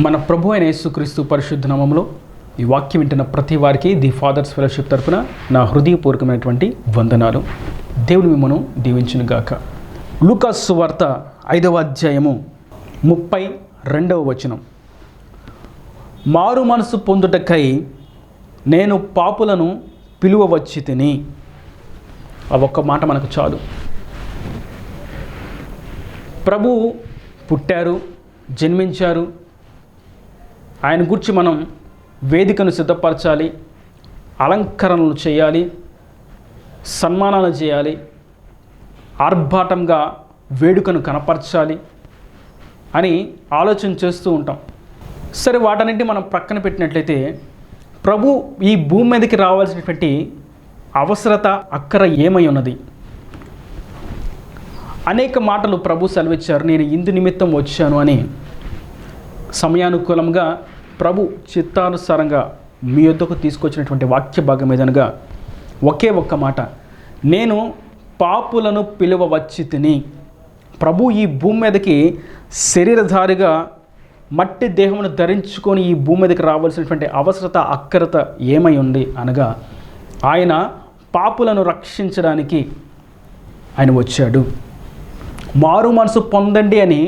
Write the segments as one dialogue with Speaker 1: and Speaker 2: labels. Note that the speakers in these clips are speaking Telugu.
Speaker 1: మన ప్రభు అయిన యేసుక్రీస్తు పరిశుద్ధ నామములో ఈ వాక్యం వింటున్న ప్రతి వారికి ది ఫాదర్స్ ఫెలోషిప్ తరపున నా హృదయపూర్వకమైనటువంటి వందనాలు. దేవుడు మిమ్మను దీవించును గాక. లూకాసు సువార్త 5వ అధ్యాయము 32వ వచనం. మారు మనసు పొందుటకై నేను పాపులను పిలువవచ్చి తిని. ఆ ఒక్క మాట మనకు చాలు. ప్రభు పుట్టారు, జన్మించారు. ఆయన గురించి మనం వేదికను సిద్ధపరచాలి, అలంకరణలు చేయాలి, సన్మానాలు చేయాలి, ఆర్భాటంగా వేడుకను కనపరచాలి అని ఆలోచన చేస్తూ ఉంటాం. సరే, వాటన్నింటినీ మనం ప్రక్కన పెట్టినట్లయితే ప్రభు ఈ భూమి మీదకి రావాల్సినటువంటి అవసరత, అక్కర ఏమై ఉన్నది? అనేక మాటలు ప్రభు సెలవిచ్చారు. నేను ఇందు నిమిత్తం వచ్చాను అని సమయానుకూలంగా ప్రభు చిత్తానుసారంగా మీ యొద్దకు తీసుకొచ్చినటువంటి వాక్య భాగం ఏదనగా ఒకే ఒక్క మాట, నేను పాపులను పిలువవచ్చి తిని. ప్రభు ఈ భూమి మీదకి శరీరధారిగా మట్టి దేహమును ధరించుకొని ఈ భూమి మీదకి రావాల్సినటువంటి అవసరత, అక్కరత ఏమై ఉంది అనగా ఆయన పాపులను రక్షించడానికి ఆయన వచ్చాడు. మారు మనసు పొందండి అని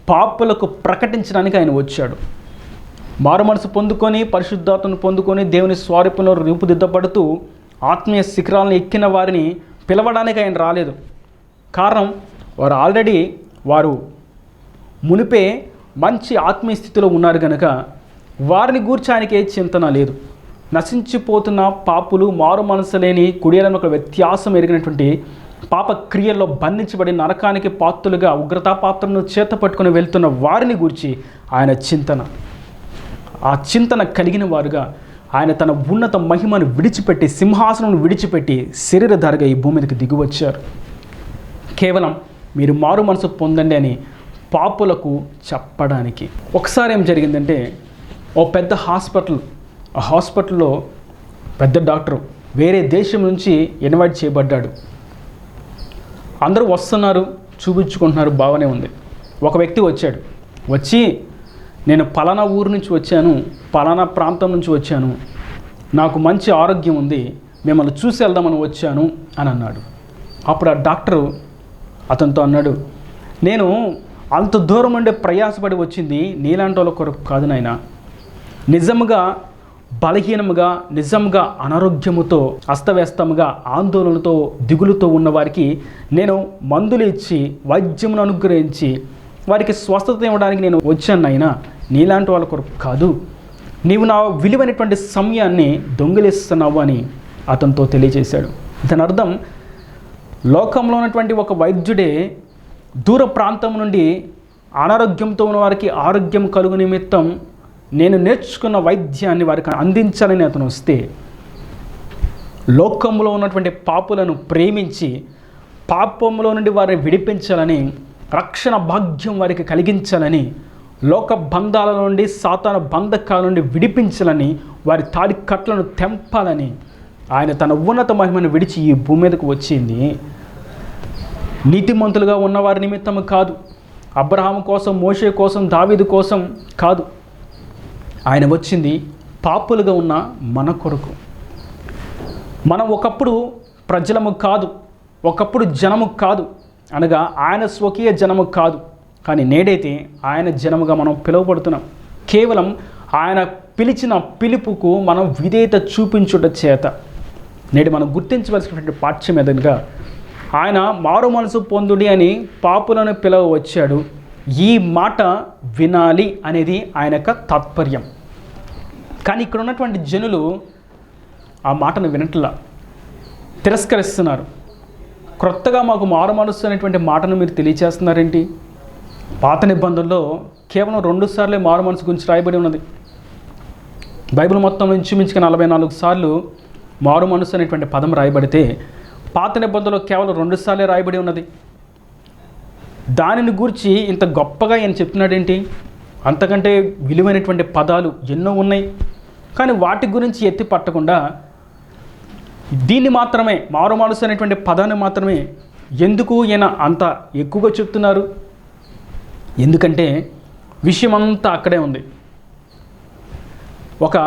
Speaker 1: పాపులకు ప్రకటించడానికి ఆయన వచ్చాడు. మారు మనసు పొందుకొని, పరిశుద్ధాత్మను పొందుకొని, దేవుని స్వరూపంలో రూపుదిద్దపడుతూ ఆత్మీయ శిఖరాలను ఎక్కిన వారిని పిలవడానికి ఆయన రాలేదు. కారణం, వారు మునిపే మంచి ఆత్మీయ స్థితిలో ఉన్నారు కనుక వారిని గూర్చి ఆయనకి ఏ చింతన లేదు. నశించిపోతున్న పాపులు, మారు మనసు లేని, కుడియలను ఒక వ్యత్యాసం ఎరిగినటువంటి పాప క్రియల్లో బంధించబడి నరకానికి పాత్రులుగా ఉగ్రతాపాత్రను చేత పట్టుకుని వెళ్తున్న వారిని గూర్చి ఆయన చింతన. ఆ చింతన కలిగిన వారుగా ఆయన తన ఉన్నత మహిమను విడిచిపెట్టి, సింహాసనం విడిచిపెట్టి శరీరధారిగా ఈ భూమి మీదకి దిగివచ్చారు. కేవలం మీరు మారు మనసు పొందండి అని పాపులకు చెప్పడానికి. ఒకసారి ఏం జరిగిందంటే, ఓ పెద్ద హాస్పిటల్, ఆ హాస్పిటల్లో పెద్ద డాక్టరు వేరే దేశం నుంచి ఇన్వైట్ చేయబడ్డాడు. అందరూ వస్తున్నారు, చూపించుకుంటున్నారు, బాగానే ఉంది. ఒక వ్యక్తి వచ్చి నేను పలానా ఊరు నుంచి వచ్చాను, పలానా ప్రాంతం నుంచి వచ్చాను, నాకు మంచి ఆరోగ్యం ఉంది, మిమ్మల్ని చూసి వెళ్దామని వచ్చాను అని అన్నాడు. అప్పుడు ఆ డాక్టరు అతనితో అన్నాడు, నేను అంత దూరం నుండి ప్రయాసపడి వచ్చింది నీలాంటి వాళ్ళ కొరకు కాదు నాయనా. నిజంగా బలహీనముగా, నిజంగా అనారోగ్యముతో, అస్తవ్యస్తముగా, ఆందోళనతో, దిగులుతో ఉన్నవారికి నేను మందులు ఇచ్చి, వైద్యమును అనుగ్రహించి వారికి స్వస్థత ఇవ్వడానికి నేను వచ్చాను అయినా, నీలాంటి వాళ్ళ కొరకు కాదు. నీవు నా విలువైనటువంటి సమయాన్ని దొంగిలిస్తున్నావు అని అతనితో తెలియజేశాడు. దాని అర్థం, లోకంలో ఉన్నటువంటి ఒక వైద్యుడే దూర ప్రాంతం నుండి అనారోగ్యంతో ఉన్న వారికి ఆరోగ్యం కలుగు నిమిత్తం నేను నేర్చుకున్న వైద్యాన్ని వారికి అందించాలని అతను వస్తే, లోకంలో ఉన్నటువంటి పాపులను ప్రేమించి పాపంలో నుండి వారిని విడిపించాలని, రక్షణ భాగ్యం వారికి కలిగించాలని, లోక బంధాల నుండి, సాతాను బంధకాల నుండి విడిపించాలని, వారి తాడి కట్లను తెంపాలని ఆయన తన ఉన్నత మహిమను విడిచి ఈ భూమి మీదకు వచ్చింది నీతిమంతులుగా ఉన్నవారి నిమిత్తం కాదు, అబ్రహాము కోసం, మోషే కోసం, దావీదు కోసం కాదు. ఆయన వచ్చింది పాపులుగా ఉన్న మన కొరకు. మనం ఒకప్పుడు ప్రజలము కాదు, ఒకప్పుడు జనము కాదు, అనగా ఆయన స్వకీయ జనము కాదు. కానీ నేడైతే ఆయన జనముగా మనం పిలువబడుతున్నాం. కేవలం ఆయన పిలిచిన పిలుపుకు మనం విధేయత చూపించుట చేత. నేడు మనం గుర్తించవలసినటువంటి పాఠ్యం ఏదనగా, ఆయన మారు మనసు పొందుడి అని పాపులను పిలవ వచ్చాడు. ఈ మాట వినాలి అనేది ఆయన యొక్క తాత్పర్యం. కానీ ఇక్కడ ఉన్నటువంటి జనులు ఆ మాటను వినట్లా, తిరస్కరిస్తున్నారు. క్రొత్తగా మాకు మారు మనసు అనేటువంటి మాటను మీరు తెలియచేస్తున్నారేంటి? పాత నిబంధనలో కేవలం 2 సార్లే మారు మనసు గురించి రాయబడి ఉన్నది. బైబిల్ మొత్తం ఇంచుమించుగా 44 సార్లు మారు మనసు అనేటువంటి పదం రాయబడితే, పాత నిబంధనలో కేవలం 2 సార్లే రాయబడి ఉన్నది. దానిని గూర్చి ఇంత గొప్పగా ఆయన చెప్తున్నాడేంటి? అంతకంటే విలువైనటువంటి పదాలు ఎన్నో ఉన్నాయి. కానీ వాటి గురించి ఎత్తి పట్టకుండా దీన్ని మాత్రమే, మారు మనసు అనేటువంటి పదాన్ని మాత్రమే ఎందుకు ఈయన అంత ఎక్కువగా చెప్తున్నారు? ఎందుకంటే విషయమంతా అక్కడే ఉంది. ఒక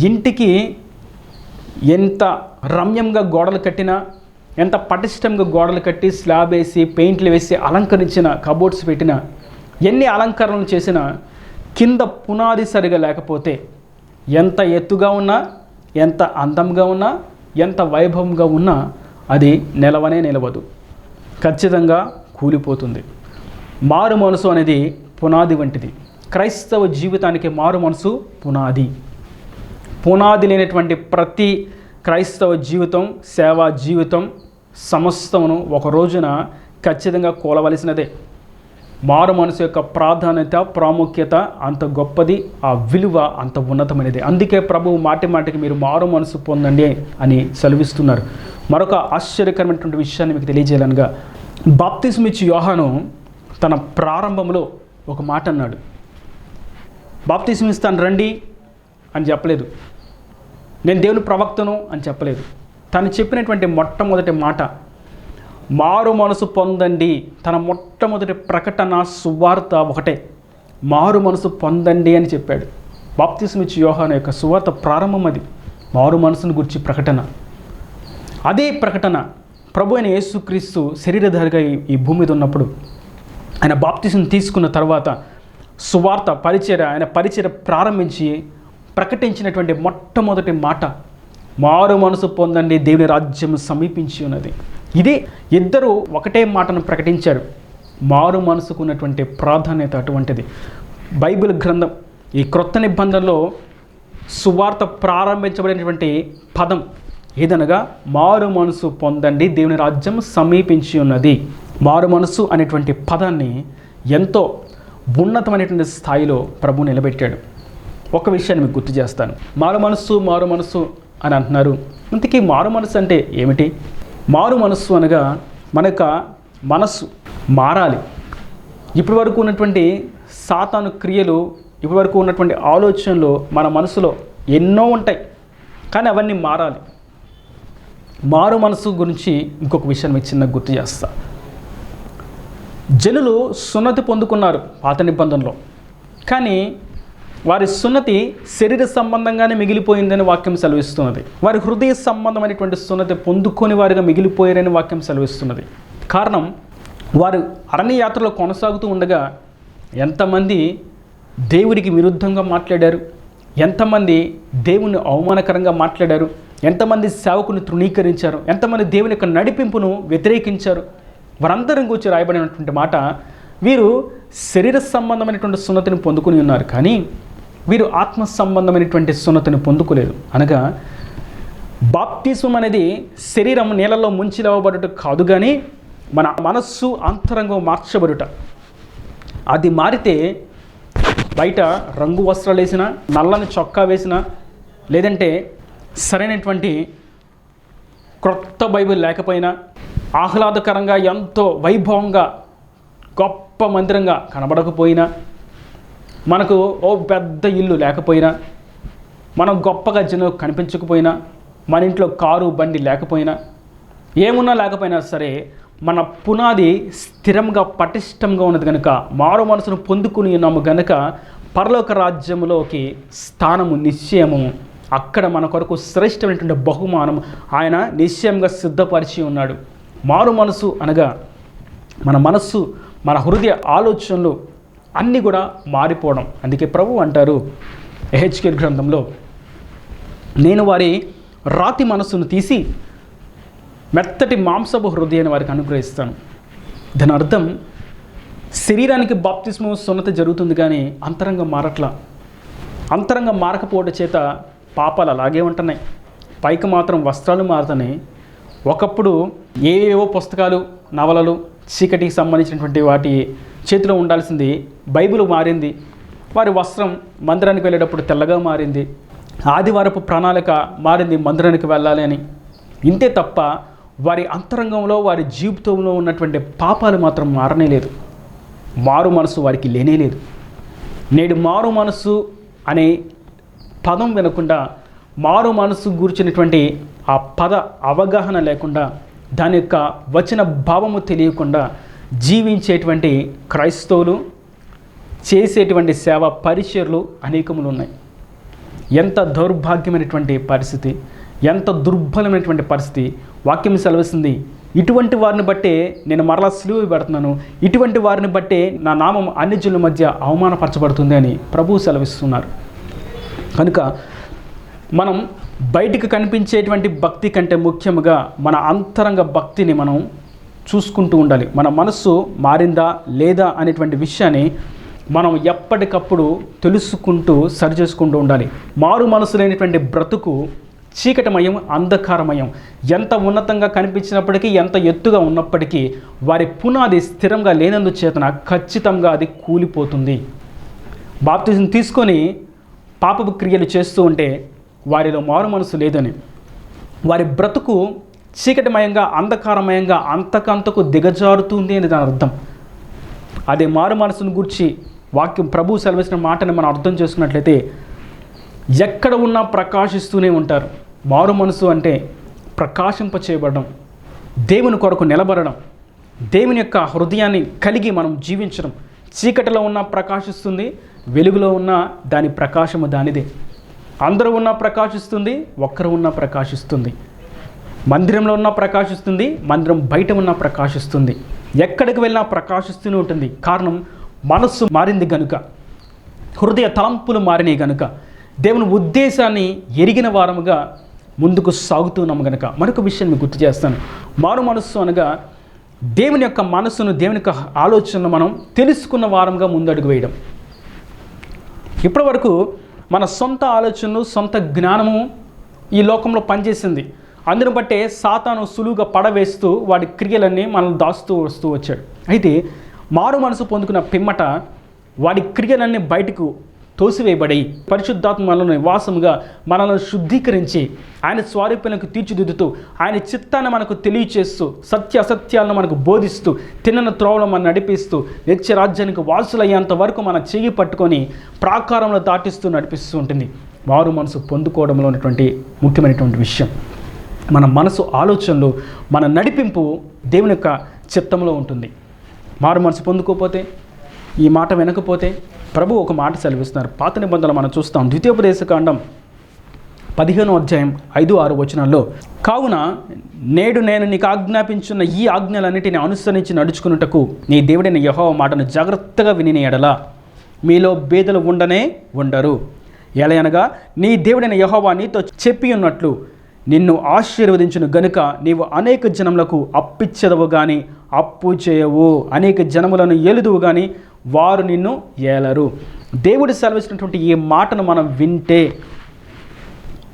Speaker 1: ఇంటికి ఎంత రమ్యంగా గోడలు కట్టినా, ఎంత పటిష్టంగా గోడలు కట్టి స్లాబ్ వేసి పెయింట్లు వేసి అలంకరించిన కబోర్డ్స్ పెట్టినా, ఎన్ని అలంకరణలు చేసినా కింద పునాది సరిగా లేకపోతే ఎంత ఎత్తుగా ఉన్నా, ఎంత అందంగా ఉన్నా, ఎంత వైభవంగా ఉన్నా అది నిలవదు, ఖచ్చితంగా కూలిపోతుంది. మారు మనసు అనేది పునాది వంటిది. క్రైస్తవ జీవితానికి మారు మనసు పునాది. పునాది లేనటువంటి ప్రతి క్రైస్తవ జీవితం, సేవా జీవితం సమస్తమును ఒక రోజున ఖచ్చితంగా కూలవలసినదే. మారు మనసు యొక్క ప్రాధాన్యత, ప్రాముఖ్యత అంత గొప్పది, ఆ విలువ అంత ఉన్నతమైనది. అందుకే ప్రభువు మాటి మాటికి మీరు మారు మనసు పొందండి అని సెలవిస్తున్నారు. మరొక ఆశ్చర్యకరమైనటువంటి విషయాన్ని మీకు తెలియజేయాలనగా, బాప్తిస్మం ఇచ్చి యోహాను తన ప్రారంభంలో ఒక మాట అన్నాడు. బాప్తిస్మం ఇస్తాను రండి అని చెప్పలేదు, నేను దేవుని ప్రవక్తను అని చెప్పలేదు. తను చెప్పినటువంటి మొట్టమొదటి మాట మారు మనసు పొందండి. తన మొట్టమొదటి ప్రకటన, సువార్త ఒకటే, మారు మనసు పొందండి అని చెప్పాడు. బాప్తిస్మం ఇచ్చి యోహాను యొక్క సువార్త ప్రారంభం అది, మారు మనసును గురించి ప్రకటన. అదే ప్రకటన ప్రభు అయిన యేసుక్రీస్తు శరీరధారిగా ఈ భూమి మీద ఉన్నప్పుడు ఆయన బాప్తిస్మం తీసుకున్న తర్వాత సువార్త పరిచర్య, ఆయన పరిచర్య ప్రారంభించి ప్రకటించినటువంటి మొట్టమొదటి మాట మారు మనసు పొందండి, దేవుని రాజ్యం సమీపించి ఉన్నది. ఇది ఇద్దరు ఒకటే మాటను ప్రకటించారు. మారు మనసుకు ఉన్నటువంటి ప్రాధాన్యత అటువంటిది. బైబిల్ గ్రంథం ఈ క్రొత్త నిబంధనలో సువార్త ప్రారంభించబడినటువంటి పదం ఏదనగా మారు మనసు పొందండి, దేవుని రాజ్యం సమీపించి ఉన్నది. మారు మనసు అనేటువంటి పదాన్ని ఎంతో ఉన్నతమైనటువంటి స్థాయిలో ప్రభు నిలబెట్టాడు. ఒక విషయాన్ని మీకు గుర్తు చేస్తాను. మారు మనసు అని అంటున్నారు. ఇంతకీ మారు మనసు అంటే ఏమిటి? మారు మనస్సు అనగా మన యొక్క మనస్సు మారాలి. ఇప్పటి వరకు ఉన్నటువంటి సాతాను క్రియలు, ఇప్పటి వరకు ఉన్నటువంటి ఆలోచనలు మన మనసులో ఎన్నో ఉంటాయి, కానీ అవన్నీ మారాలి. మారు మనసు గురించి ఇంకొక విషయం మీకు చిన్న గుర్తు చేస్తా. జనులు సున్నతి పొందుకున్నారు పాత నిబంధనలో, కానీ వారి సున్నతి శరీర సంబంధంగానే మిగిలిపోయిందని వాక్యం సెలవిస్తున్నది. వారి హృదయ సంబంధమైనటువంటి సున్నతి పొందుకొని వారిగా మిగిలిపోయారని వాక్యం సెలవిస్తున్నది. కారణం, వారు అరణ్య యాత్రలో కొనసాగుతూ ఉండగా ఎంతమంది దేవుడికి విరుద్ధంగా మాట్లాడారు, ఎంతమంది దేవుని అవమానకరంగా మాట్లాడారు, ఎంతమంది సేవకుని తృణీకరించారు, ఎంతమంది దేవుని యొక్క నడిపింపును వ్యతిరేకించారు. వారందరం గురించి రాయబడినటువంటి మాట, వీరు శరీర సంబంధమైనటువంటి సున్నతిని పొందుకుని ఉన్నారు, కానీ వీరు ఆత్మ సంబంధమైనటువంటి సున్నతిని పొందుకోలేదు. అనగా బాప్తిస్మం అనేది శరీరం నీళ్ళలో ముంచి లేవబడుట కాదు, కానీ మన మనస్సు అంతరంగం మార్చబడుట. అది మారితే బయట రంగు వస్త్రాలు వేసినా, నల్లని చొక్కా వేసినా, లేదంటే సరైనటువంటి క్రొత్త బైబిల్ లేకపోయినా, ఆహ్లాదకరంగా ఎంతో వైభవంగా గొప్ప మందిరంగా కనబడకపోయినా, మనకు ఓ పెద్ద ఇల్లు లేకపోయినా, మనం గొప్పగా జనం కనిపించకపోయినా, మన ఇంట్లో కారు బండి లేకపోయినా, ఏమున్నా లేకపోయినా సరే మన పునాది స్థిరంగా పటిష్టంగా ఉన్నది కనుక, మారు మనసును పొందుకుని ఉన్నాము కనుక పరలోక రాజ్యంలోకి స్థానము నిశ్చయము. అక్కడ మన కొరకు శ్రేష్టమైనటువంటి బహుమానం ఆయన నిశ్చయంగా సిద్ధపరిచి ఉన్నాడు. మారు మనసు అనగా మన మనస్సు, మన హృదయ ఆలోచనలు అన్నీ కూడా మారిపోవడం. అందుకే ప్రభు అంటారు యెహెజ్కేలు గ్రంథంలో, నేను వారి రాతి మనస్సును తీసి మెత్తటి మాంసపు హృదయాన్ని వారికి అనుగ్రహిస్తాను. దాని అర్థం, శరీరానికి బాప్తిస్మం సున్నతి జరుగుతుంది, కానీ అంతరంగం మారట్లా. అంతరంగం మారకపోవడం చేత పాపాలు అలాగే ఉంటున్నాయి, పైకి మాత్రం వస్త్రాలు మారుతున్నాయి. ఒకప్పుడు ఏవేవో పుస్తకాలు, నవలలు, చీకటికి సంబంధించినటువంటి వాటి చేతిలో ఉండాల్సింది బైబిల్ మారింది. వారి వస్త్రం మందిరానికి వెళ్ళేటప్పుడు తెల్లగా మారింది. ఆదివారపు ప్రణాళిక మారింది, మందిరానికి వెళ్ళాలి అని. ఇంతే తప్ప వారి అంతరంగంలో, వారి జీవితంలో ఉన్నటువంటి పాపాలు మాత్రం మారనే లేదు. మారు మనసు వారికి లేనే లేదు. నేడు మారు మనసు అనే పదం వినకుండా, మారు మనసు గురించినటువంటి ఆ పద అవగాహన లేకుండా, దాని యొక్క వచన భావము తెలియకుండా జీవించేటువంటి క్రైస్తవులు, చేసేటువంటి సేవ పరిచర్లు అనేకములు ఉన్నాయి. ఎంత దౌర్భాగ్యమైనటువంటి పరిస్థితి, ఎంత దుర్బలమైనటువంటి పరిస్థితి. వాక్యం సెలవిస్తుంది, ఇటువంటి వారిని బట్టే నేను మరలా సిలువ పెడుతున్నాను, ఇటువంటి వారిని బట్టే నా నామం అన్ని జనుల మధ్య అవమానపరచబడుతుంది అని ప్రభువు సెలవిస్తున్నారు. కనుక మనం బయటికి కనిపించేటువంటి భక్తి కంటే ముఖ్యంగా మన అంతరంగ భక్తిని మనం చూసుకుంటూ ఉండాలి. మన మనస్సు మారిందా లేదా అనేటువంటి విషయాన్ని మనం ఎప్పటికప్పుడు తెలుసుకుంటూ సరిచేసుకుంటూ ఉండాలి. మారు మనసు లేనటువంటి బ్రతుకు చీకటిమయం, అంధకారమయం. ఎంత ఉన్నతంగా కనిపించినప్పటికీ, ఎంత ఎత్తుగా ఉన్నప్పటికీ వారి పునాది స్థిరంగా లేనందు చేతన ఖచ్చితంగా అది కూలిపోతుంది. బాప్తిజం తీసుకొని పాపపు క్రియలు చేస్తూ ఉంటే వారిలో మారు మనసు లేదని, వారి బ్రతుకు చీకటిమయంగా, అంధకారమయంగా అంతకంతకు దిగజారుతుంది అని దాని అర్థం. అదే మారు మనసును గూర్చి వాక్యం ప్రభువు సెలవిసిన మాటని మనం అర్థం చేసుకున్నట్లయితే ఎక్కడ ఉన్నా ప్రకాశిస్తూనే ఉంటారు. మారు మనసు అంటే ప్రకాశింప చేయబడడం, దేవుని కొరకు నిలబడడం, దేవుని యొక్క హృదయాన్ని కలిగి మనం జీవించడం. చీకటిలో ఉన్న ప్రకాశిస్తుంది, వెలుగులో ఉన్న దాని ప్రకాశము దానిదే. అందరూ ఉన్నా ప్రకాశిస్తుంది, ఒక్కరు ఉన్నా ప్రకాశిస్తుంది. మందిరంలో ఉన్నా ప్రకాశిస్తుంది, మందిరం బయట ఉన్నా ప్రకాశిస్తుంది. ఎక్కడికి వెళ్ళినా ప్రకాశిస్తూనే ఉంటుంది. కారణం మనస్సు మారింది కనుక, హృదయ తలంపులు మారినాయి కనుక, దేవుని ఉద్దేశాన్ని ఎరిగిన వారముగా ముందుకు సాగుతున్నాము కనుక. మరొక విషయం మీకు గుర్తు చేస్తాను. మారు మనస్సు అనగా దేవుని యొక్క మనస్సును, దేవుని యొక్క ఆలోచనను మనం తెలుసుకున్న వారంగా ముందడుగు వేయడం. ఇప్పటి వరకు మన సొంత ఆలోచనలు, సొంత జ్ఞానము ఈ లోకంలో పనిచేసింది. అందును బట్టే సాతాను సులువుగా పడవేస్తూ వాడి క్రియలన్నీ మనల్ని దాస్తూ వస్తూ వచ్చాడు. అయితే మారు మనసు పొందుకున్న పిమ్మట వాడి క్రియలన్నీ బయటకు తోసివేయబడి పరిశుద్ధాత్మ మనలో నివాసముగా మనల్ని శుద్ధీకరించి ఆయన స్వారూప్యానికి తీర్చిదిద్దుతూ ఆయన చిత్తాన్ని మనకు తెలియచేస్తూ సత్య అసత్యాలను మనకు బోధిస్తూ తిన్నన త్రోవలో మనం నడిపిస్తూ నిత్య రాజ్యానికి వాసులయ్యేంత వరకు మన చెయ్యి పట్టుకొని ప్రాకారంలో దాటిస్తూ నడిపిస్తూ ఉంటుంది. మారు మనసు పొందుకోవడంలో ఉన్నటువంటి ముఖ్యమైనటువంటి విషయం మన మనసు ఆలోచనలు, మన నడిపింపు దేవుని యొక్క చిత్తంలో ఉంటుంది. మారు మనసు పొందుకోకపోతే, ఈ మాట వినకపోతే ప్రభు ఒక మాట సెలవిస్తున్నారు. పాత నిబంధనలు మనం చూస్తాం. ద్వితీయోపదేశకాండం 15వ అధ్యాయం 5-6 వచనాల్లో, కావున నేడు నేను నీకు ఆజ్ఞాపించున్న ఈ ఆజ్ఞలన్నిటిని అనుసరించి నడుచుకున్నటకు నీ దేవుడైన యెహోవా మాటను జాగ్రత్తగా విని ఎడల మీలో భేదలు ఉండరు. ఎలయనగా నీ దేవుడైన యెహోవా నీతో చెప్పి ఉన్నట్లు నిన్ను ఆశీర్వదించును గనుక నీవు అనేక జనములకు అప్పిచ్చెదవు గాని అప్పు చేయవు, అనేక జనములను ఏలుదువు గాని వారు నిన్ను ఏలరు. దేవుడు సెలవిచ్చినటువంటి ఈ మాటను మనం వింటే,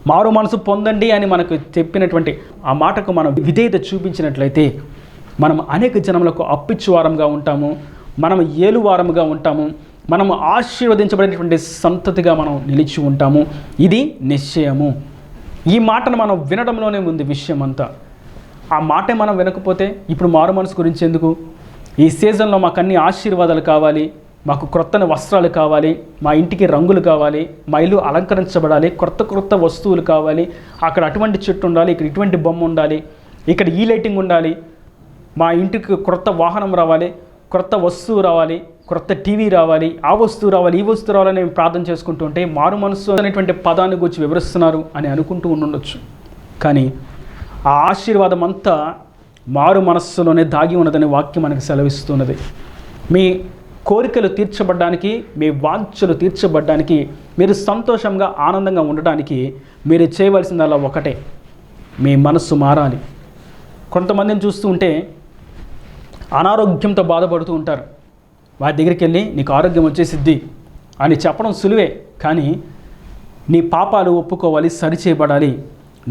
Speaker 1: మారు మనసు పొందండి అని మనకు చెప్పినటువంటి ఆ మాటకు మనం విధేయత చూపించినట్లయితే మనం అనేక జనములకు అప్పిచ్చువారంగా ఉంటాము, మనం ఏలువారముగా ఉంటాము, మనము ఆశీర్వదించబడినటువంటి సంతతిగా మనం నిలిచి ఉంటాము. ఇది నిశ్చయము. ఈ మాటను మనం వినడంలోనే ఉంది విషయం అంతా. ఆ మాటే మనం వినకపోతే ఇప్పుడు మారు మనసు గురించి ఎందుకు? ఈ సీజన్లో మాకు అన్ని ఆశీర్వాదాలు కావాలి, మాకు క్రొత్త వస్త్రాలు కావాలి, మా ఇంటికి రంగులు కావాలి, మా ఇల్లు అలంకరించబడాలి, క్రొత్త వస్తువులు కావాలి, అక్కడ అటువంటి చెట్టు ఉండాలి, ఇక్కడ ఇటువంటి బొమ్మ ఉండాలి, ఇక్కడ ఈ లైటింగ్ ఉండాలి, మా ఇంటికి క్రొత్త వాహనం రావాలి, క్రొత్త వస్తువు రావాలి, క్రొత్త టీవీ రావాలి, ఆ వస్తువు రావాలి, ఈ వస్తువు రావాలని మేము ప్రార్థన చేసుకుంటూ ఉంటే మారు మనస్సు అనేటువంటి పదాన్ని గురించి వివరిస్తున్నారు అని అనుకుంటూ ఉండొచ్చు. కానీ ఆ ఆశీర్వాదం అంతా మారు మనస్సులోనే దాగి ఉన్నదని వాక్యం మనకు సెలవిస్తున్నది. మీ కోరికలు తీర్చబడ్డానికి, మీ వాంఛలు తీర్చబడ్డానికి, మీరు సంతోషంగా ఆనందంగా ఉండడానికి మీరు చేయవలసిందల్లా ఒకటే, మీ మనస్సు మారాలి. కొంతమందిని చూస్తూ ఉంటే అనారోగ్యంతో బాధపడుతూ ఉంటారు. వారి దగ్గరికి వెళ్ళి నీకు ఆరోగ్యం వచ్చేసిద్ది అని చెప్పడం సులువే, కానీ నీ పాపాలు ఒప్పుకోవాలి, సరిచేయబడాలి,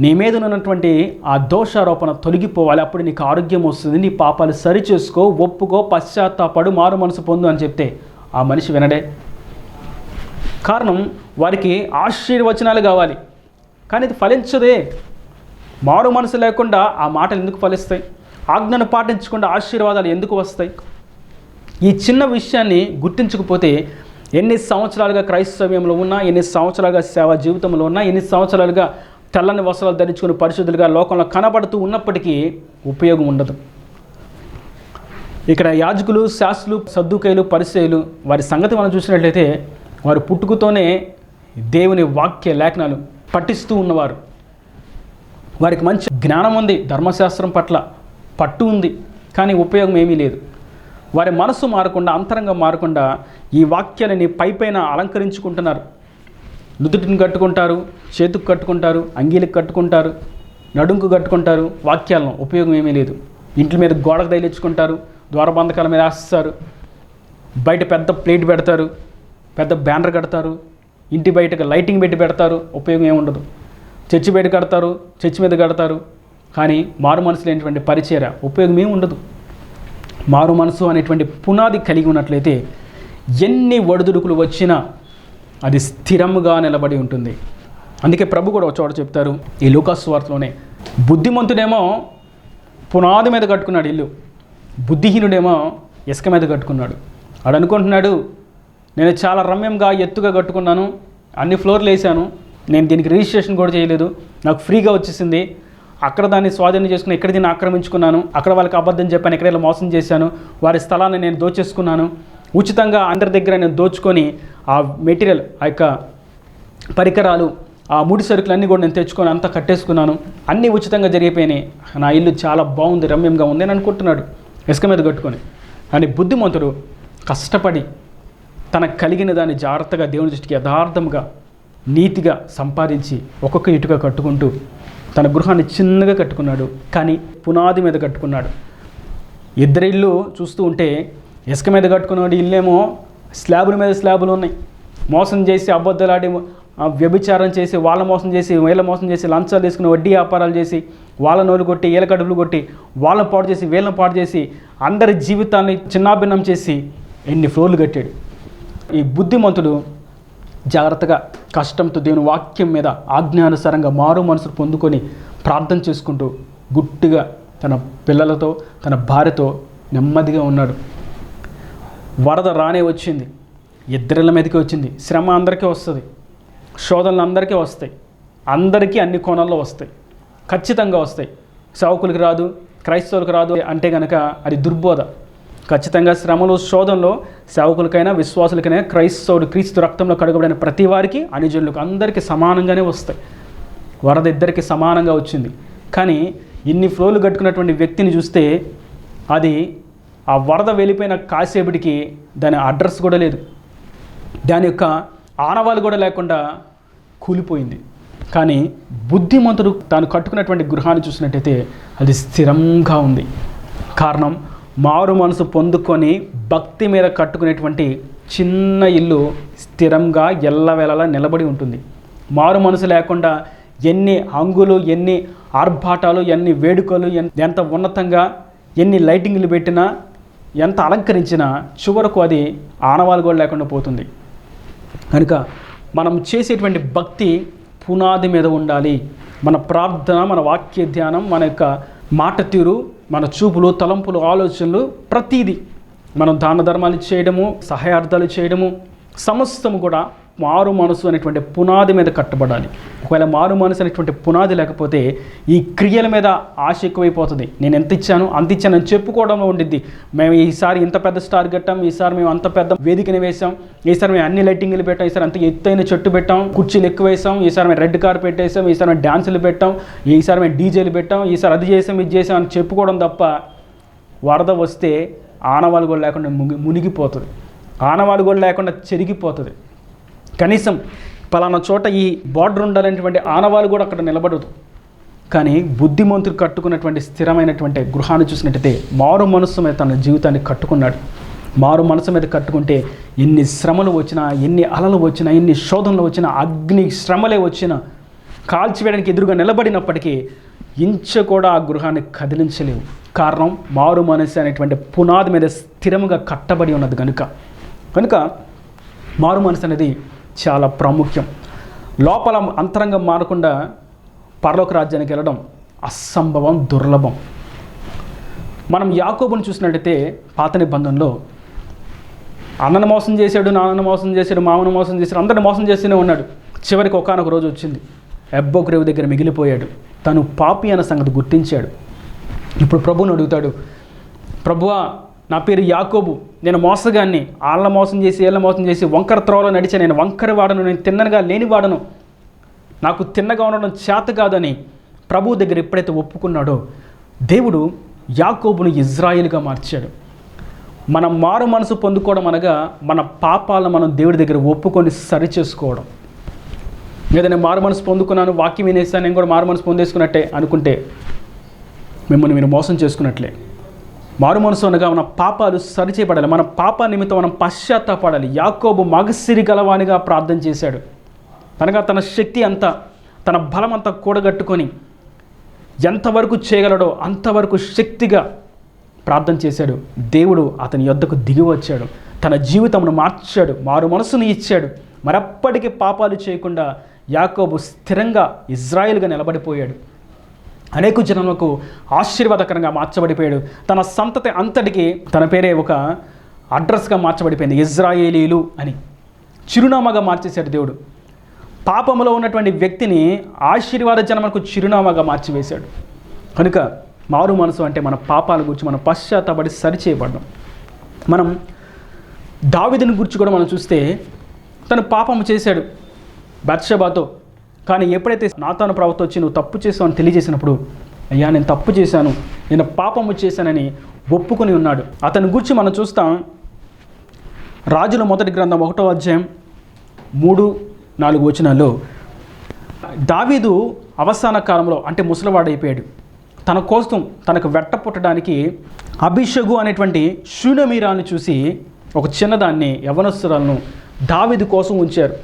Speaker 1: నీ మీద ఉన్నటువంటి ఆ దోషారోపణ తొలగిపోవాలి, అప్పుడు నీకు ఆరోగ్యం వస్తుంది, నీ పాపాలు సరిచేసుకో, ఒప్పుకో, పశ్చాత్తాపడు, మారు మనసు పొందు అని చెప్తే ఆ మనిషి వినడే. కారణం వారికి ఆశీర్వచనాలు కావాలి, కానీ ఇది ఫలించదే. మారు మనసు లేకుండా ఆ మాటలు ఎందుకు ఫలిస్తాయి? ఆజ్ఞను పాటించకుండా ఆశీర్వాదాలు ఎందుకు వస్తాయి? ఈ చిన్న విషయాన్ని గుర్తించకపోతే ఎన్ని సంవత్సరాలుగా క్రైస్తవ్యంలో ఉన్నా, ఎన్ని సంవత్సరాలుగా సేవా జీవితంలో ఉన్నా, ఎన్ని సంవత్సరాలుగా తెల్లని వస్త్రాలు ధరించుకుని పరిశుద్ధులుగా లోకంలో కనబడుతూ ఉన్నప్పటికీ ఉపయోగం ఉండదు. ఇక్కడ యాజకులు, శాస్త్రులు, సద్దుకైలు, పరిసయ్యులు వారి సంగతి మనం చూసినట్లయితే వారు పుట్టుకతోనే దేవుని వాక్య లేఖనాలు పఠిస్తూ ఉన్నవారు, వారికి మంచి జ్ఞానం ఉంది, ధర్మశాస్త్రం పట్ల పట్టు ఉంది, కానీ ఉపయోగం ఏమీ లేదు. వారి మనసు మారకుండా, అంతరంగం మారకుండా ఈ వాక్యాలని పైపైన అలంకరించుకుంటున్నారు. నుదుటిని కట్టుకుంటారు, చేతుకు కట్టుకుంటారు, అంగీలకు కట్టుకుంటారు, నడుంకు కట్టుకుంటారు. వాక్యాలను ఉపయోగం ఏమీ లేదు. ఇంటి మీద గోడకు తగిలించుకుంటారు, ద్వారబంధకాల మీద వేస్తారు, బయట పెద్ద ప్లేట్ పెడతారు, పెద్ద బ్యానర్ కడతారు, ఇంటి బయటకు లైటింగ్ పెట్టి పెడతారు, ఉపయోగం ఏమి ఉండదు. చర్చి బయట కడతారు, చర్చి మీద కడతారు, కానీ మారు మనసు లేనటువంటి పరిచర్య ఉపయోగం ఏమి ఉండదు. మారు మనసు అనేటువంటి పునాది కలిగి ఉన్నట్లయితే ఎన్ని ఒడిదుడుకులు వచ్చినా అది స్థిరముగా నిలబడి ఉంటుంది. అందుకే ప్రభు కూడా ఒక చోట చెప్తారు ఈ లూకాసు సువార్తలోనే, బుద్ధిమంతుడేమో పునాది మీద కట్టుకున్నాడు ఇల్లు, బుద్ధిహీనుడేమో ఇసుక మీద కట్టుకున్నాడు. వాడు అనుకుంటున్నాడు, నేను చాలా రమ్యంగా ఎత్తుగా కట్టుకున్నాను, అన్ని ఫ్లోర్లు వేసాను, నేను దీనికి రిజిస్ట్రేషన్ కూడా చేయలేదు, నాకు ఫ్రీగా వచ్చేసింది, అక్కడ దాన్ని స్వాధీనం చేసుకుని ఇక్కడ దీన్ని ఆక్రమించుకున్నాను, అక్కడ వాళ్ళకి అబద్ధం చెప్పాను, ఇక్కడ మోసం చేశాను, వారి స్థలాన్ని నేను దోచేసుకున్నాను, ఉచితంగా అందరి దగ్గర నేను దోచుకొని ఆ మెటీరియల్, ఆ యొక్క పరికరాలు, ఆ ముడి సరుకులన్నీ కూడా నేను తెచ్చుకొని అంతా కట్టేసుకున్నాను, అన్నీ ఉచితంగా జరిగిపోయినాయి, నా ఇల్లు చాలా బాగుంది, రమ్యంగా ఉంది అని అనుకుంటున్నాడు ఇసుక మీద కట్టుకొని. కానీ బుద్ధిమంతుడు కష్టపడి తనకు కలిగిన దాన్ని జాగ్రత్తగా దేవుని దృష్టికి యథార్థంగా నీతిగా సంపాదించి ఒక్కొక్క ఇటుగా కట్టుకుంటూ తన గృహాన్ని చిన్నగా కట్టుకున్నాడు, కానీ పునాది మీద కట్టుకున్నాడు. ఇద్దరి ఇల్లు చూస్తూ ఉంటే ఇసుక మీద కట్టుకున్నాడు, ఇల్లేమో స్లాబుల మీద స్లాబులు ఉన్నాయి. మోసం చేసి, అబద్ధాలాడి, వ్యభిచారం చేసి, వాళ్ళ మోసం చేసి, వీళ్ళ మోసం చేసి, లంచాలు తీసుకుని వడ్డీ వ్యాపారాలు చేసి, వాళ్ళ నోలు కొట్టి, వీళ్ళ కడుపులు కొట్టి, వాళ్ళని పాడు చేసి, వీళ్ళని పాడు చేసి, అందరి జీవితాన్ని చిన్నాభిన్నం చేసి ఎన్ని ఫ్లోర్లు కట్టాడు. ఈ బుద్ధిమంతుడు జాగ్రత్తగా కష్టంతో దేవుని వాక్యం మీద ఆజ్ఞానుసారంగా మారు మనసు పొందుకొని ప్రార్థన చేసుకుంటూ గుట్టుగా తన పిల్లలతో, తన భార్యతో నెమ్మదిగా ఉన్నాడు. వరద రానే వచ్చింది, ఇద్దరిళ్ళ మీదకి వచ్చింది. శ్రమ అందరికీ వస్తుంది, శోధనలు అందరికీ వస్తాయి, అందరికీ అన్ని కోణాల్లో వస్తాయి, ఖచ్చితంగా వస్తాయి. సేవకులకు రాదు, క్రైస్తవులకు రాదు అంటే కనుక అది దుర్బోధ. ఖచ్చితంగా శ్రమలు, శోధనలో సేవకులకైనా, విశ్వాసులకైనా, క్రైస్తవుడు క్రీస్తు రక్తంలో కడుగబడిన ప్రతి వారికి, అనుజనులకు అందరికీ సమానంగానే వస్తాయి. వరద ఇద్దరికి సమానంగా వచ్చింది. కానీ ఇన్ని ఫ్లోర్లు కట్టుకున్నటువంటి వ్యక్తిని చూస్తే అది ఆ వరద వెళ్ళిపోయిన కాసేపటికి దాని అడ్రస్ కూడా లేదు, దాని యొక్క ఆనవాళ్ళు కూడా లేకుండా కూలిపోయింది. కానీ బుద్ధిమంతుడు తాను కట్టుకున్నటువంటి గృహాన్ని చూసినట్టయితే అది స్థిరంగా ఉంది. కారణం, మారు మనసు పొందుకొని భక్తి మీద కట్టుకునేటువంటి చిన్న ఇల్లు స్థిరంగా ఎల్లవేళలా నిలబడి ఉంటుంది. మారు మనసు లేకుండా ఎన్ని హంగులు, ఎన్ని ఆర్భాటాలు, ఎన్ని వేడుకలు, ఎంత ఉన్నతంగా ఎన్ని లైటింగ్లు పెట్టినా, ఎంత అలంకరించినా చివరకు అది ఆనవాళ్ళు కూడా లేకుండా పోతుంది. కనుక మనం చేసేటువంటి భక్తి పునాది మీద ఉండాలి. మన ప్రార్థన, మన వాక్య ధ్యానం, మన యొక్క మాట తీరు, మన చూపులు, తలంపులు, ఆలోచనలు, ప్రతీది మనం దాన ధర్మాలు చేయడము, సహాయార్థాలు చేయడము, సమస్తము కూడా మారు మనసు అనేటువంటి పునాది మీద కట్టబడాలి. ఒకవేళ మారు మనసు అనేటువంటి పునాది లేకపోతే ఈ క్రియల మీద ఆశ ఎక్కువైపోతుంది. నేను ఎంత ఇచ్చాను, అంత ఇచ్చాను అని చెప్పుకోవడంలో ఉండిద్ది. మేము ఈసారి ఇంత పెద్ద స్టార్ కట్టాం, ఈసారి మేము అంత పెద్ద వేదికని వేసాం, ఈసారి మేము అన్ని లైటింగ్లు పెట్టాం, ఈసారి అంత ఎత్తైన చెట్టు పెట్టాం, కుర్చీలు ఎక్కువ వేసాం, ఈసారి మేము రెడ్ కార్ పెట్టేసాం, ఈసారి మేము డ్యాన్సులు పెట్టాం, ఈసారి మేము డీజేలు పెట్టాం, ఈసారి అది చేసాం, ఇది చేసాం అని చెప్పుకోవడం తప్ప వరద వస్తే ఆనవాళ్ళు కూడా లేకుండా మునిగిపోతుంది, ఆనవాళ్ళు కూడా లేకుండా చెరిగిపోతుంది. కనీసం పలానా చోట ఈ బార్డర్ ఉండాలనేటువంటి ఆనవాళ్ళు కూడా అక్కడ నిలబడదు. కానీ బుద్ధిమంతుడు కట్టుకున్నటువంటి స్థిరమైనటువంటి గృహాన్ని చూసినట్టయితే మారు మనసు మీద తన జీవితాన్ని కట్టుకున్నాడు. మారు మనసు మీద కట్టుకుంటే ఎన్ని శ్రమలు వచ్చినా, ఎన్ని అలలు వచ్చినా, ఎన్ని శోధనలు వచ్చినా, అగ్ని శ్రమలే వచ్చినా, కాల్చివేయడానికి ఎదురుగా నిలబడినప్పటికీ ఇంచ కూడా ఆ గృహాన్ని కదిలించలేవు. కారణం, మారు మనసు అనేటువంటి పునాది మీద స్థిరముగా కట్టబడి ఉన్నది కనుక మారు మనసు అనేది చాలా ప్రాముఖ్యం. లోపల అంతరంగం మారకుండా పరలోక రాజ్యానికి వెళ్ళడం అసంభవం, దుర్లభం. మనం యాకోబుని చూసినట్టయితే పాత నిబంధనలో అన్నను మోసం చేశాడు, నాన్నను మోసం చేశాడు, మామను మోసం చేశాడు, అందరిని మోసం చేస్తూనే ఉన్నాడు. చివరికి ఒకానొక రోజు వచ్చింది, ఎబ్బోకు రేవు దగ్గర మిగిలిపోయాడు. తను పాపి అన్న సంగతి గుర్తించాడు. ఇప్పుడు ప్రభువుని అడుగుతాడు, ప్రభువా నా పేరు యాకోబు, నేను మోసగాన్ని, వాళ్ళ మోసం చేసి వీళ్ళ మోసం చేసి వంకర త్రోవలో నడిచే నేను వంకర వాడను, నేను తిన్నగా లేని వాడను, నాకు తిన్నగా ఉండడం చేత కాదని ప్రభు దగ్గర ఎప్పుడైతే ఒప్పుకున్నాడో దేవుడు యాకోబును ఇజ్రాయేలుగా మార్చాడు. మనం మారు మనసు పొందుకోవడం అనగా మన పాపాలను మనం దేవుడి దగ్గర ఒప్పుకొని సరిచేసుకోవడం. లేదా నేను మారు మనసు పొందుకున్నాను, వాక్యం వినేసాను, నేను కూడా మారు మనసు పొందేసుకున్నట్టే అనుకుంటే మిమ్మల్ని మీరు మోసం చేసుకున్నట్లే. మారు మనసు అనగా మన పాపాలు సరిచేయబడాలి, మన పాప నిమిత్తం మనం పశ్చాత్తాపడాలి. యాకోబు మగసిరి గలవానిగా ప్రార్థన చేశాడు. అనగా తన శక్తి అంతా, తన బలం అంతా కూడగట్టుకొని ఎంతవరకు చేయగలడో అంతవరకు శక్తిగా ప్రార్థన చేశాడు. దేవుడు అతని యొద్దకు దిగి వచ్చాడు, తన జీవితమును మార్చాడు, మారు మనసును ఇచ్చాడు. మరప్పటికీ పాపాలు చేయకుండా యాకోబు స్థిరంగా ఇజ్రాయేలుగా నిలబడిపోయాడు. అనేక జనములకు ఆశీర్వాదకరంగా మార్చబడిపోయాడు. తన సంతతి అంతటికి తన పేరే ఒక అడ్రస్గా మార్చబడిపోయింది, ఇజ్రాయేలీలు అని చిరునామాగా మార్చేశాడు దేవుడు. పాపములో ఉన్నటువంటి వ్యక్తిని ఆశీర్వాద జనములకు చిరునామాగా మార్చివేశాడు. కనుక మారు మనసు అంటే మన పాపాల గురించి మనం పశ్చాత్తాపడి సరిచేయబడడం. మనం దావీదుని గురించి కూడా మనం చూస్తే తను పాపము చేశాడు బత్షెబాతో. కానీ ఎప్పుడైతే నాతాను ప్రవక్త వచ్చి నువ్వు తప్పు చేసావు అని తెలియజేసినప్పుడు, అయ్యా నేను తప్పు చేశాను, నేను పాపము చేశానని ఒప్పుకొని ఉన్నాడు. అతని గురించి మనం చూస్తాం రాజుల మొదటి గ్రంథం 1వ అధ్యాయం 3-4 వచనాల్లో దావీదు అవసాన కాలంలో అంటే ముసలివాడైపోయాడు. తన కోసం తనకు వెట్ట పుట్టడానికి అభిషగు అనేటువంటి షూనమీరాన్ని చూసి ఒక చిన్నదాన్ని యవ్వనస్తురాలను దావీదు కోసం ఉంచారు.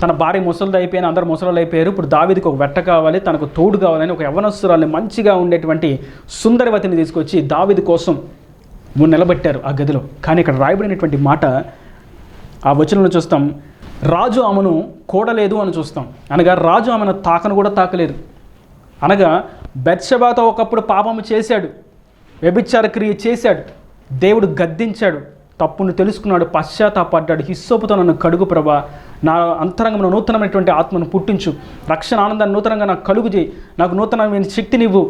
Speaker 1: తన భార్య ముసలిది అయిపోయిన, అందరు ముసలు అయిపోయారు. ఇప్పుడు దావీదుకి ఒక వెట్ట కావాలి, తనకు తోడు కావాలని ఒక యవ్వనస్తురాల్ని మంచిగా ఉండేటువంటి సుందరవతిని తీసుకొచ్చి దావీదు కోసం నిలబెట్టారు ఆ గదిలో. కానీ ఇక్కడ రాయబడినటువంటి మాట ఆ వచనంలో చూస్తాం, రాజు ఆమెను కూడలేదు అని చూస్తాం. అనగా రాజు ఆమెను తాకను కూడా తాకలేదు. అనగా బత్షెబాతో ఒకప్పుడు పాపము చేశాడు, వ్యభిచార క్రియ చేశాడు. దేవుడు గద్దించాడు, తప్పును తెలుసుకున్నాడు, పశ్చాత్తాపడ్డాడు. హిస్సోపుతో నన్ను కడుగు ప్రభా, నా అంతరంగంలో నూతనమైనటువంటి ఆత్మను పుట్టించు, రక్షణ ఆనందాన్ని నూతనంగా నాకు కలుగు చేయి, నాకు నూతనమైన శక్తినివ్వు,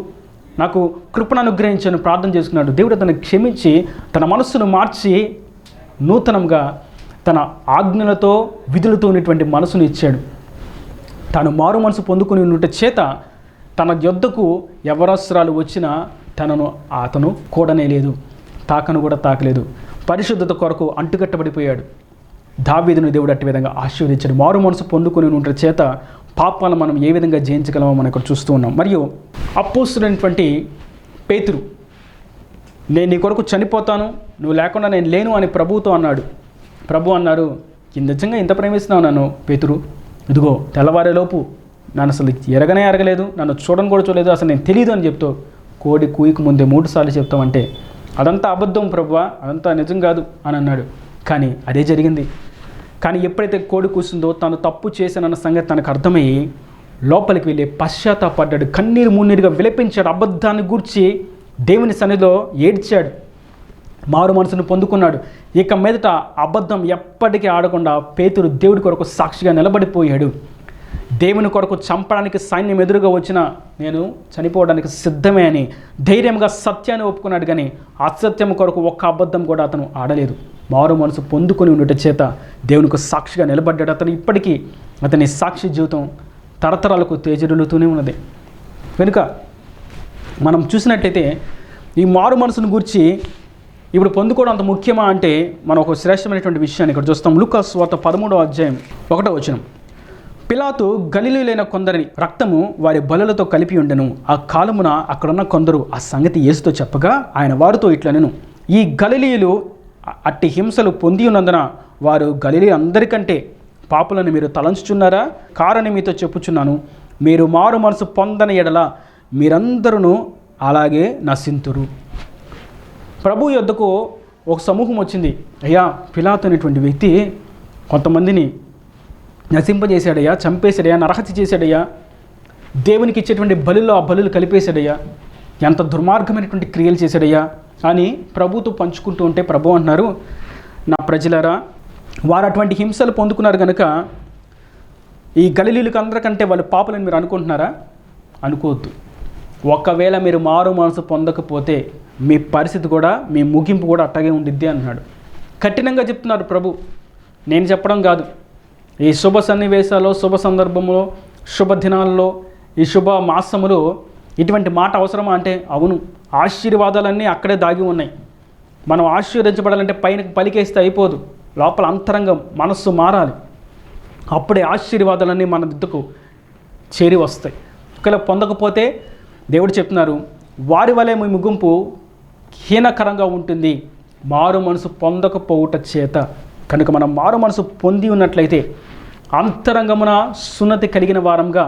Speaker 1: నాకు కృపను అనుగ్రహించని ప్రార్థన చేసుకున్నాడు. దేవుడు తనను క్షమించి తన మనస్సును మార్చి నూతనంగా తన ఆజ్ఞలతో విధులతో ఉన్నటువంటి మనసును ఇచ్చాడు. తాను మారు మనసు పొందుకుని ఉన్నట్టు చేత తన యొద్దకు యవ్వనస్తురాలు వచ్చినా అతను కూడనే లేదు, తాకను కూడా తాకలేదు. పరిశుద్ధత కొరకు అంటుకట్టబడిపోయాడు. దావీదును దేవుడు అట్టి విధంగా ఆశీర్వదించాడు. మారు మనసు పొందుకుని ఉంటే చేత పాపాలను మనం ఏ విధంగా జయించగలమో మనం ఇక్కడ చూస్తూ ఉన్నాం. మరియు అపోస్తులైనటువంటి పేతురు, నేను నీ కొరకు చనిపోతాను, నువ్వు లేకుండా నేను లేను అని ప్రభువుతో అన్నాడు. ప్రభు అన్నారు, నిజంగా ఇంత ప్రేమిస్తున్నావు నన్ను పేతురు, ఇదిగో తెల్లవారేలోపు నన్ను అసలు ఎరగనే ఎరగలేదు, నన్ను చూడని కూడా చూడలేదు, అసలు నేను తెలియదు అని చెప్తావు. కోడి కూయికి ముందే 3 సార్లు చెప్తామంటే అదంతా అబద్ధం ప్రభువా, అదంతా నిజం కాదు అని అన్నాడు. కానీ అదే జరిగింది. కానీ ఎప్పుడైతే కోడి కూసిందో తాను తప్పు చేశానన్న సంగతి తనకు అర్థమయ్యి లోపలికి వెళ్ళి పశ్చాత్తాపడ్డాడు, కన్నీరు మున్నీరుగా విలపించాడు, అబద్ధాన్ని గూర్చి దేవుని సన్నిధిలో ఏడ్చాడు, మారు మనసును పొందుకున్నాడు. ఇక మీదట అబద్ధం ఎప్పటికీ ఆడకుండా పేతురు దేవుడి కొరకు సాక్షిగా నిలబడిపోయాడు. దేవుని కొరకు చంపడానికి సైన్యం ఎదురుగా వచ్చినా నేను చనిపోవడానికి సిద్ధమే అని ధైర్యంగా సత్యాన్ని ఒప్పుకున్నాడు. కానీ అసత్యం కొరకు ఒక్క అబద్ధం కూడా అతను ఆడలేదు. మారు మనసు పొందుకొని ఉండట చేత దేవునికి సాక్షిగా నిలబడ్డాడు. అతను ఇప్పటికీ అతని సాక్షి జీవితం తరతరాలకు తేజరులుతూనే ఉన్నది. కనుక మనం చూసినట్టయితే ఈ మారు మనసును గురించి ఇప్పుడు పొందుకోవడం అంత ముఖ్యమా అంటే మనం ఒక శ్రేష్టమైనటువంటి విషయాన్ని ఇక్కడ చూస్తాం. లూకా సువార్త 13వ అధ్యాయం 1వ వచనం. పిలాతు గలిలీయులైన కొందరి రక్తము వారి బలులతో కలిపి ఉండెను. ఆ కాలమున అక్కడున్న కొందరు ఆ సంగతి యేసుతో చెప్పగా ఆయన వారితో ఇట్లనెను, ఈ గలిలీయులు అట్టి హింసలు పొంది ఉన్నందున వారు గలిలీ అందరికంటే పాపులను మీరు తలంచుచున్నారా? కారణం మీతో చెప్పుచున్నాను, మీరు మారు మనసు పొందని ఎడల మీరందరూ అలాగే నశింతురు. ప్రభు యొద్దకు ఒక సమూహం వచ్చింది. అయ్యా, పిలాతు అనేటువంటి వ్యక్తి కొంతమందిని నశింపజేశాడయ్యా, చంపేశాడయ్యా, నరహత్య చేశాడయ్యా, దేవునికి ఇచ్చేటువంటి బలుల్లో ఆ బలులు కలిపేశాడయ్యా, ఎంత దుర్మార్గమైనటువంటి క్రియలు చేశాడయ్యా అని ప్రభుతో పంచుకుంటూ ఉంటే ప్రభు అంటున్నారు, నా ప్రజలారా, వారు అటువంటి హింసలు పొందుకున్నారు కనుక ఈ గలిలీయులకు అందరికంటే వాళ్ళు పాపులని మీరు అనుకుంటున్నారా? అనుకోవద్దు. ఒకవేళ మీరు మారు మనసు పొందకపోతే మీ పరిస్థితి కూడా, మీ ముగింపు కూడా అట్టాగే ఉండిద్ది అన్నాడు. కఠినంగా చెప్తున్నారు ప్రభు. నేను చెప్పడం కాదు. ఈ శుభ సన్నివేశాల్లో, శుభ సందర్భంలో, శుభదినాల్లో, ఈ శుభ మాసములో ఇటువంటి మాట అవసరమా అంటే అవును. ఆశీర్వాదాలన్నీ అక్కడే దాగి ఉన్నాయి. మనం ఆశీర్వదించబడాలంటే పైన పలికేస్తే అయిపోదు. లోపల అంతరంగం, మనస్సు మారాలి. అప్పుడే ఆశీర్వాదాలన్నీ మన దిద్దుకు చేరి వస్తాయి. ఒకవేళ పొందకపోతే దేవుడు చెప్తున్నారు, వారి వలె మీ ముగింపు హీనకరంగా ఉంటుంది, మారు మనసు పొందకపోవుట చేత. కనుక మనం మారు మనసు పొంది ఉన్నట్లయితే అంతరంగమున సున్నతి కలిగిన వారంగా,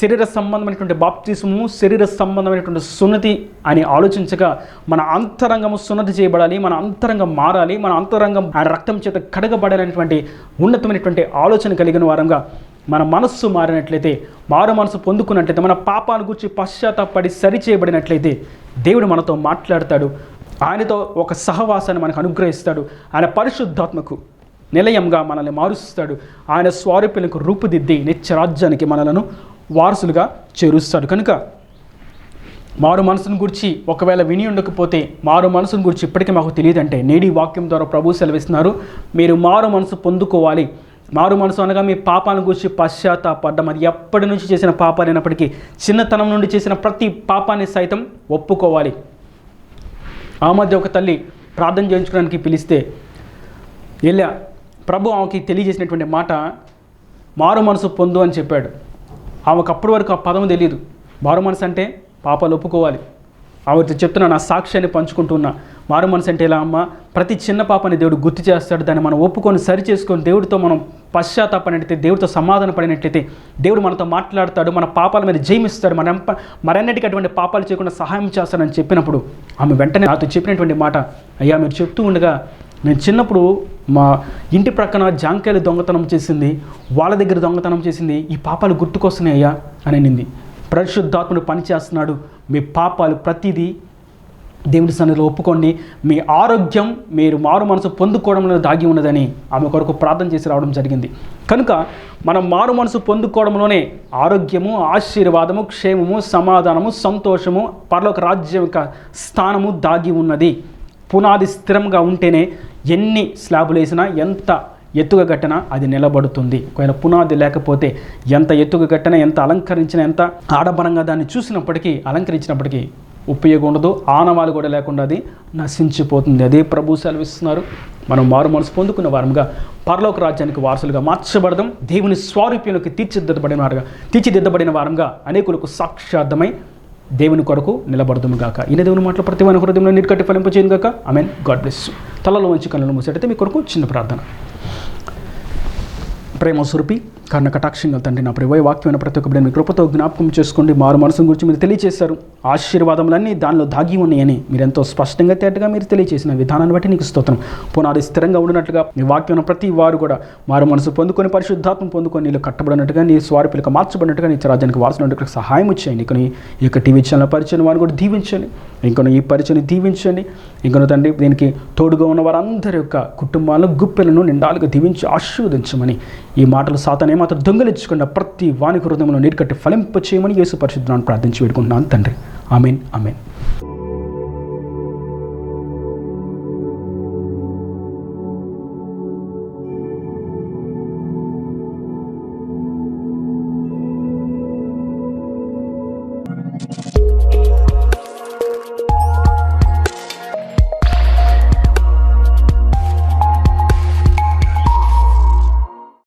Speaker 1: శరీర సంబంధమైనటువంటి బాప్తిస్మము, శరీర సంబంధమైనటువంటి సున్నతి అని ఆలోచించగా మన అంతరంగము సున్నతి చేయబడాలి, మన అంతరంగం మారాలి, మన అంతరంగం ఆ రక్తం చేత కడగబడాలనేటువంటి ఉన్నతమైనటువంటి ఆలోచన కలిగిన వారంగా మన మనస్సు మారినట్లయితే, మారు మనసు పొందుకున్నట్లయితే, మన పాపాల గురించి పశ్చాత్తాపడి సరిచేయబడినట్లయితే దేవుడు మనతో మాట్లాడతాడు. ఆయనతో ఒక సహవాసాన్ని మనకు అనుగ్రహిస్తాడు. ఆయన పరిశుద్ధాత్మకు నిలయంగా మనల్ని మారుస్తాడు. ఆయన స్వారూప్యులకు రూపుదిద్ది నిత్యరాజ్యానికి మనలను వారసులుగా చేరుస్తాడు. కనుక మారు మనసును గురించి ఒకవేళ విని ఉండకపోతే, మారు మనసును గురించి ఇప్పటికీ మాకు తెలియదంటే, నేడి వాక్యం ద్వారా ప్రభు సెలవిస్తున్నారు, మీరు మారు మనసు పొందుకోవాలి. మారు మనసు అనగా మీ పాపాలను గురించి పశ్చాత్తాపడ్డం. అది ఎప్పటి నుంచి చేసిన పాపాలైనప్పటికీ, చిన్నతనం నుండి చేసిన ప్రతి పాపాన్ని సైతం ఒప్పుకోవాలి. ఆ మధ్య ఒక తల్లి ప్రార్థన చేయించుకోవడానికి పిలిస్తే వెళ్ళా. ప్రభు ఆమెకి తెలియజేసినటువంటి మాట, మారు మనసు పొందు అని చెప్పాడు. ఆమెకు అప్పటి వరకు ఆ పదం తెలియదు. మారు మనసు అంటే పాపాలు ఒప్పుకోవాలి. ఆమెతో చెప్తున్నా, నా సాక్ష్యాన్ని పంచుకుంటున్నా. మారు మనసు అంటే ఇలా అమ్మ, ప్రతి చిన్న పాపాన్ని దేవుడు గుర్తు చేస్తాడు. దాన్ని మనం ఒప్పుకొని సరి చేసుకొని దేవుడితో మనం పశ్చాత్తాపడినట్లయితే, దేవుడితో సమాధాన పడినట్లయితే దేవుడు మనతో మాట్లాడతాడు, మన పాపాల మీద జయమిస్తాడు, మరన్నిటికీ అటువంటి పాపాలు చేయకుండా సహాయం చేస్తాడని చెప్పినప్పుడు ఆమె వెంటనే నాతో చెప్పినటువంటి మాట, అయ్యా మీరు చెప్తూ ఉండగా నేను చిన్నప్పుడు మా ఇంటి ప్రక్కన జాంకాయలు దొంగతనం చేసింది, వాళ్ళ దగ్గర దొంగతనం చేసింది, ఈ పాపాలు గుర్తుకొస్తున్నాయి అయ్యా అని అనింది. పరిశుద్ధాత్ముడు పనిచేస్తున్నాడు. మీ పాపాలు ప్రతిదీ దేవుడి సన్నిధిలో ఒప్పుకోండి. మీ ఆరోగ్యం మీరు మారు మనసు పొందుకోవడంలో దాగి ఉన్నదని ఆమె కొరకు ప్రార్థన చేసి రావడం జరిగింది. కనుక మనం మారు మనసు పొందుకోవడంలోనే ఆరోగ్యము, ఆశీర్వాదము, క్షేమము, సమాధానము, సంతోషము, పరలోక రాజ్యం యొక్క స్థానము దాగి ఉన్నది. పునాది స్థిరంగా ఉంటేనే ఎన్ని స్లాబులు వేసినా, ఎంత ఎత్తుగా కట్టినా అది నిలబడుతుంది. ఒకవేళ పునాది లేకపోతే ఎంత ఎత్తుగా కట్టినా, ఎంత అలంకరించినా, ఎంత ఆడంబరంగా దాన్ని చూసినప్పటికీ, అలంకరించినప్పటికీ ఉపయోగం ఉండదు. ఆనవాలు కూడా లేకుండా అది నశించిపోతుంది. అదే ప్రభు సెలవిస్తున్నారు. మనం మారు మనసు పొందుకున్న వారంగా పరలోక రాజ్యానికి వారసులుగా మార్చబడదాం. దేవుని స్వారూప్యంలోకి తీర్చిదిద్దబడిన వారంగా అనేకులకు సాక్షార్థమై దేవుని కొరకు నిలబడదుము గాక. ఈయన దేవుని మాటలు ప్రతి వాని హృదయంలో నీరు కట్టి ఫలింపచేయను గాక. ఆమేన్. God bless you. తలలో వంచి కళ్ళను మూసేటైతే మీ కొరకు చిన్న ప్రార్థన. ప్రేమ స్వరూపి కర్ణ కటాక్షంగా తండ్రి, నా ప్రియ వాక్యమైన ప్రతి ఒక్క బిడ్డను మీ కృపతో జ్ఞాపకం చేసుకోండి. మారు మనసు గురించి మీరు తెలియజేశారు. ఆశీర్వాదములన్నీ దానిలో దాగి ఉన్నాయని మీరు ఎంతో స్పష్టంగా తేటగా మీరు తెలియజేసిన విధానాన్ని బట్టి నీకు స్తోత్రం. పునాది స్థిరంగా ఉండినట్లుగా మీ వాక్యం ప్రతి వారు కూడా మారు మనసు పొందుకొని, పరిశుద్ధాత్మ పొందుకొని, నీళ్ళు కట్టబడినట్టుగా, నీ స్వారూపులకు మార్చబడినట్టుగా, నీ రాజ్యానికి వారసున్నట్టుగా సహాయం చేయండి. ఇంకొన్ని ఈ యొక్క టీవీ ఛానల్ పరిచయం వారిని కూడా దీవించండి. ఇంకొన్ని ఈ పరిచయం దీవించండి. ఇంకొన్ని తండ్రి దీనికి తోడుగా ఉన్న వారందరి యొక్క కుటుంబాలను, గుప్పెలను నిండాలుగా దీవించి ఆశీర్వదించమని, ఈ మాటలు సాతానే మాత్రం దొంగలించకుండా ప్రతి వాని హృదయంలో నీరు కట్టి ఫలింప చేయమని యేసు పరిశుద్ధనామమున ప్రార్థించి వేడుకుంటున్నాను తండ్రి. ఆమేన్. ఆమేన్.